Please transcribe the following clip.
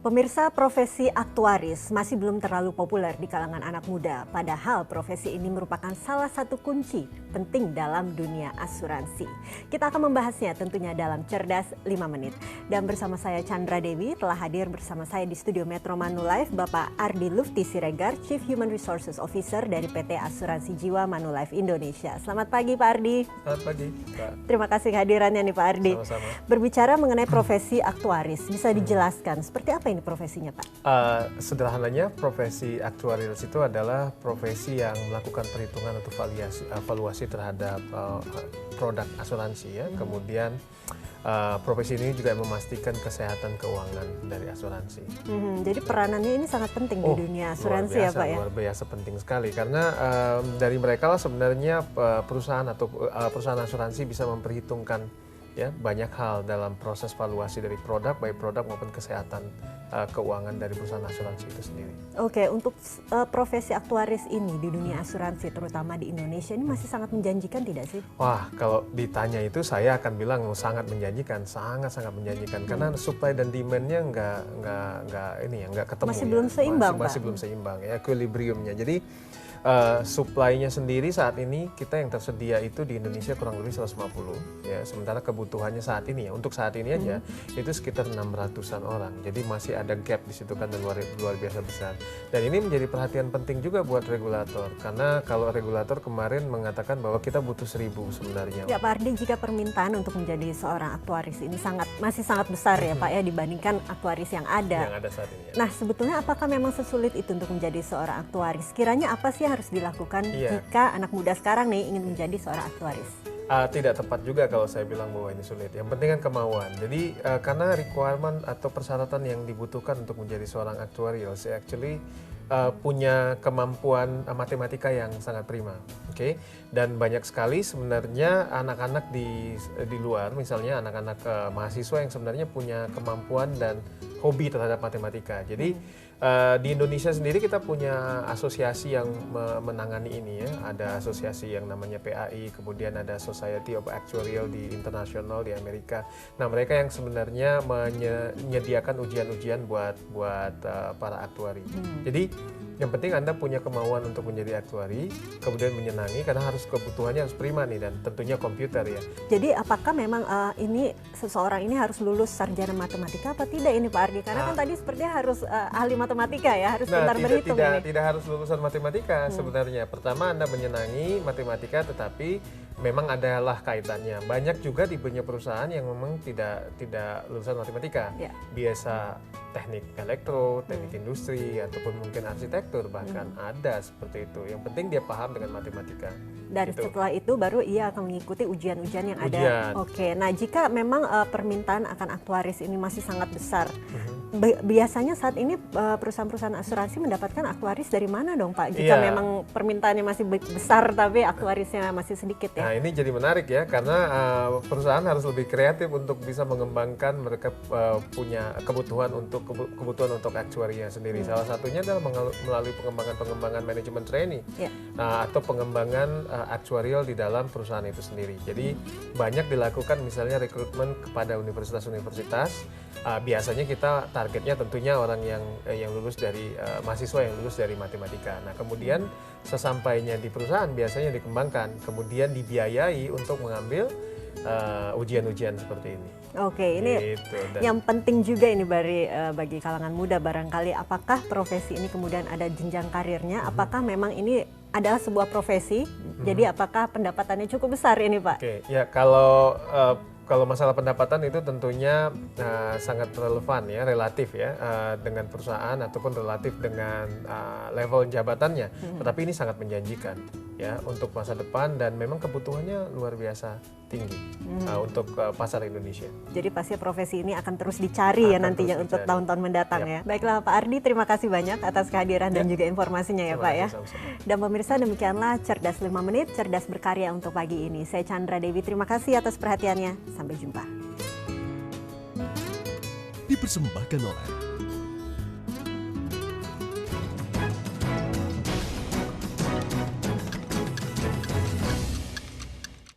Pemirsa, profesi aktuaris masih belum terlalu populer di kalangan anak muda. Padahal profesi ini merupakan salah satu kunci penting dalam dunia asuransi. Kita akan membahasnya tentunya dalam Cerdas 5 Menit. Dan bersama saya Chandra Dewi, telah hadir bersama saya di studio Metro Manulife Bapak Ardi Lufti Siregar, Chief Human Resources Officer dari PT Asuransi Jiwa Manulife Indonesia. Selamat pagi Pak Ardi. Selamat pagi, Pak. Terima kasih kehadirannya nih Pak Ardi. Sama-sama. Berbicara mengenai profesi aktuaris, bisa dijelaskan seperti apa ini profesinya Pak? Sederhananya profesi aktuarial itu adalah profesi yang melakukan perhitungan atau evaluasi terhadap produk asuransi ya. Kemudian profesi ini juga memastikan kesehatan keuangan dari asuransi. Jadi peranannya ini sangat penting di dunia asuransi ya Pak ya? Luar biasa penting sekali karena dari mereka lah sebenarnya perusahaan atau perusahaan asuransi bisa memperhitungkan ya banyak hal dalam proses valuasi dari produk, baik produk maupun kesehatan keuangan dari perusahaan asuransi itu sendiri. Oke, untuk profesi aktuaris ini di dunia asuransi terutama di Indonesia ini masih sangat menjanjikan tidak sih? Wah, kalau ditanya itu saya akan bilang sangat menjanjikan, sangat menjanjikan karena supply dan demand-nya nggak ketemu. Masih belum seimbang, masih belum seimbang ya, equilibrium-nya. Jadi supply-nya sendiri saat ini kita yang tersedia itu di Indonesia kurang lebih 150 ya, sementara kebutuhannya saat ini ya, untuk saat ini aja itu sekitar 600-an orang. Jadi masih ada gap di situ kan dan luar biasa besar. Dan ini menjadi perhatian penting juga buat regulator karena kalau regulator kemarin mengatakan bahwa kita butuh 1.000 sebenarnya. Ya Pak Ardi, jika permintaan untuk menjadi seorang aktuaris ini masih sangat besar ya Pak ya dibandingkan aktuaris yang ada. Yang ada saat ini. Ya. Nah, sebetulnya apakah memang sesulit itu untuk menjadi seorang aktuaris? Kiranya apa sih yang harus dilakukan jika anak muda sekarang nih ingin menjadi seorang aktuaris? Tidak tepat juga kalau saya bilang bahwa ini sulit. Yang penting kan kemauan. Jadi karena requirement atau persyaratan yang dibutuhkan untuk menjadi seorang actuarial, saya actually punya kemampuan matematika yang sangat prima, oke? Dan banyak sekali sebenarnya anak-anak di luar, misalnya anak-anak mahasiswa yang sebenarnya punya kemampuan dan hobi terhadap matematika. Jadi di Indonesia sendiri kita punya asosiasi yang menangani ini ya. Ada asosiasi yang namanya PAI, kemudian ada Society of Actuarial di internasional di Amerika. Nah, mereka yang sebenarnya menyediakan ujian-ujian buat para aktuari. Jadi yang penting Anda punya kemauan untuk menjadi aktuari, kemudian menyenangi karena kebutuhannya harus prima nih dan tentunya komputer ya. Jadi apakah memang ini seseorang ini harus lulus sarjana matematika apa tidak ini Pak Ardi? Karena kan tadi sepertinya harus ahli matematika ya, harus pintar berhitung ini. Tidak harus lulusan matematika sebenarnya. Pertama Anda menyenangi matematika tetapi memang adalah kaitannya. Banyak juga di banyak perusahaan yang memang tidak lulusan matematika. Ya. Biasa teknik elektro, teknik industri, ataupun mungkin arsitektur bahkan ada seperti itu. Yang penting dia paham dengan matematika. Dan gitu. Setelah itu baru ia akan mengikuti ujian-ujian yang ada. Oke, nah jika memang permintaan akan aktuaris ini masih sangat besar, biasanya saat ini perusahaan-perusahaan asuransi mendapatkan aktuaris dari mana dong Pak? Jika memang permintaannya masih besar tapi aktuarisnya masih sedikit ya? Nah ini jadi menarik ya, karena perusahaan harus lebih kreatif untuk bisa mengembangkan mereka punya kebutuhan untuk aktuarinya sendiri. Salah satunya adalah melalui pengembangan manajemen training, atau pengembangan aktuarial di dalam perusahaan itu sendiri. Jadi banyak dilakukan misalnya rekrutmen kepada universitas-universitas. Biasanya kita targetnya tentunya orang yang lulus dari mahasiswa yang lulus dari matematika. Nah kemudian sesampainya di perusahaan biasanya dikembangkan, kemudian dibiayai untuk mengambil ujian-ujian seperti ini. Oke, ini yang penting juga ini bagi kalangan muda barangkali, apakah profesi ini kemudian ada jenjang karirnya, apakah memang ini adalah sebuah profesi, jadi apakah pendapatannya cukup besar ini Pak? Oke, ya kalau masalah pendapatan itu tentunya sangat relevan ya, relatif ya dengan perusahaan ataupun relatif dengan level jabatannya. Tetapi ini sangat menjanjikan ya untuk masa depan dan memang kebutuhannya luar biasa tinggi untuk pasar Indonesia. Jadi pasti profesi ini akan terus dicari ya nantinya untuk tahun-tahun mendatang ya. Baiklah Pak Ardi, terima kasih banyak atas kehadiran dan juga informasinya ya Pak ya. Dan pemirsa, demikianlah Cerdas 5 Menit, cerdas berkarya untuk pagi ini. Saya Chandra Dewi, terima kasih atas perhatiannya. Sampai jumpa. Dipersembahkan oleh